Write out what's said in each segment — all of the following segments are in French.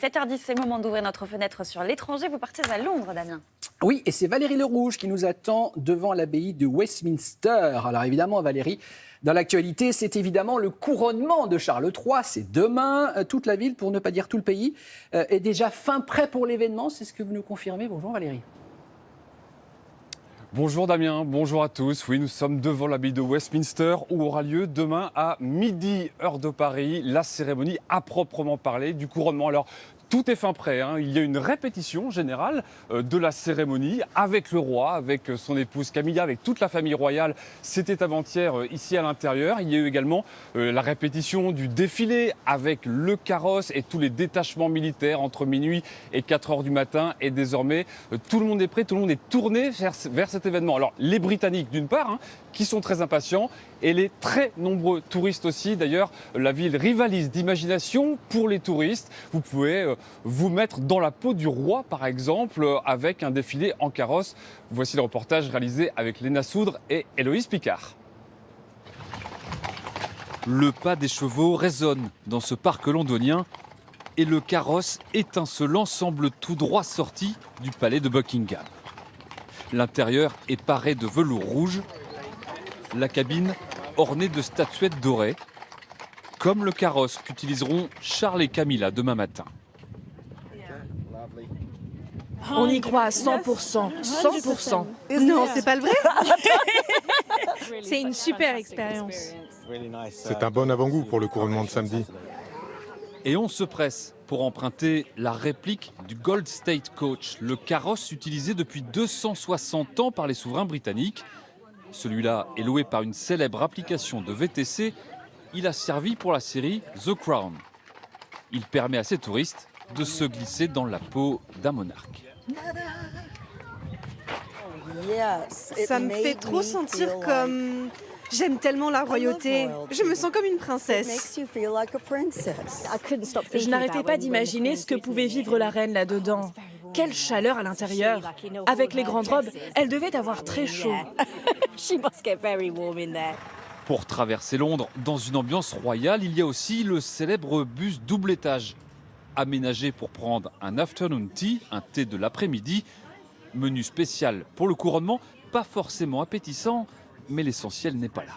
7h10, c'est le moment d'ouvrir notre fenêtre sur l'étranger. Vous partez à Londres, Damien. Oui, et c'est Valérie Le Rouge qui nous attend devant l'abbaye de Westminster. Alors évidemment, Valérie, dans l'actualité, c'est évidemment le couronnement de Charles III. C'est demain. Toute la ville, pour ne pas dire tout le pays, est déjà fin prêt pour l'événement. C'est ce que vous nous confirmez. Bonjour Valérie. Bonjour Damien, bonjour à tous. Oui, nous sommes devant l'abbaye de Westminster où aura lieu demain à midi, heure de Paris, la cérémonie à proprement parler du couronnement. Alors, tout est fin prêt, hein. Il y a une répétition générale de la cérémonie avec le roi, avec son épouse Camilla, avec toute la famille royale. C'était avant-hier ici à l'intérieur. Il y a eu également la répétition du défilé avec le carrosse et tous les détachements militaires entre minuit et 4 heures du matin. Et désormais, tout le monde est prêt, tout le monde est tourné vers cet événement. Alors, les Britanniques d'une part, hein, qui sont très impatients, et les très nombreux touristes aussi. D'ailleurs, la ville rivalise d'imagination pour les touristes. Vous pouvez vous mettre dans la peau du roi, par exemple, avec un défilé en carrosse. Voici le reportage réalisé avec Léna Soudre et Héloïse Picard. Le pas des chevaux résonne dans ce parc londonien et le carrosse étincelant semble tout droit sorti du palais de Buckingham. L'intérieur est paré de velours rouge, la cabine ornée de statuettes dorées, comme le carrosse qu'utiliseront Charles et Camilla demain matin. On y croit à 100%. 100%. Non, c'est pas le vrai. C'est une super expérience. C'est un bon avant-goût pour le couronnement de samedi. Et on se presse pour emprunter la réplique du Gold State Coach, le carrosse utilisé depuis 260 ans par les souverains britanniques. Celui-là est loué par une célèbre application de VTC. Il a servi pour la série The Crown. Il permet à ses touristes de se glisser dans la peau d'un monarque. Ça me fait trop sentir comme... J'aime tellement la royauté. Je me sens comme une princesse. Je n'arrêtais pas d'imaginer ce que pouvait vivre la reine là-dedans. Quelle chaleur à l'intérieur. Avec les grandes robes, elle devait avoir très chaud. Pour traverser Londres dans une ambiance royale, il y a aussi le célèbre bus double étage, aménagé pour prendre un afternoon tea, un thé de l'après-midi. Menu spécial pour le couronnement, pas forcément appétissant, mais l'essentiel n'est pas là.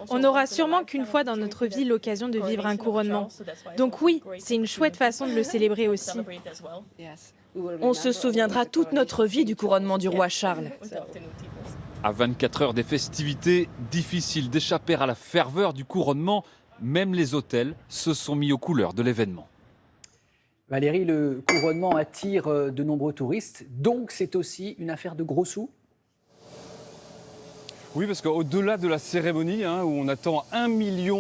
On n'aura sûrement qu'une fois dans notre vie l'occasion de vivre un couronnement. Donc oui, c'est une chouette façon de le célébrer aussi. On se souviendra toute notre vie du couronnement du roi Charles. À 24 heures des festivités, difficile d'échapper à la ferveur du couronnement. Même les hôtels se sont mis aux couleurs de l'événement. Valérie, le couronnement attire de nombreux touristes, donc c'est aussi une affaire de gros sous. Oui, parce qu'au-delà de la cérémonie, hein, où on attend 1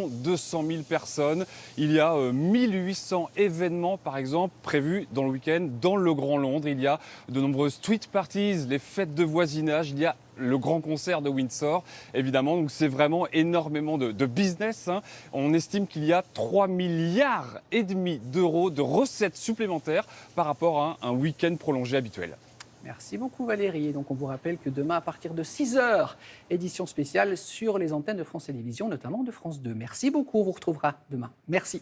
200 000 personnes, il y a 1800 événements, par exemple, prévus dans le week-end dans le Grand Londres. Il y a de nombreuses street parties, les fêtes de voisinage, il y a le grand concert de Windsor, évidemment. Donc c'est vraiment énormément de business, hein. On estime qu'il y a 3,5 milliards d'euros de recettes supplémentaires par rapport à un week-end prolongé habituel. Merci beaucoup Valérie. Et donc on vous rappelle que demain à partir de 6h, édition spéciale sur les antennes de France Télévisions, notamment de France 2. Merci beaucoup, on vous retrouvera demain. Merci.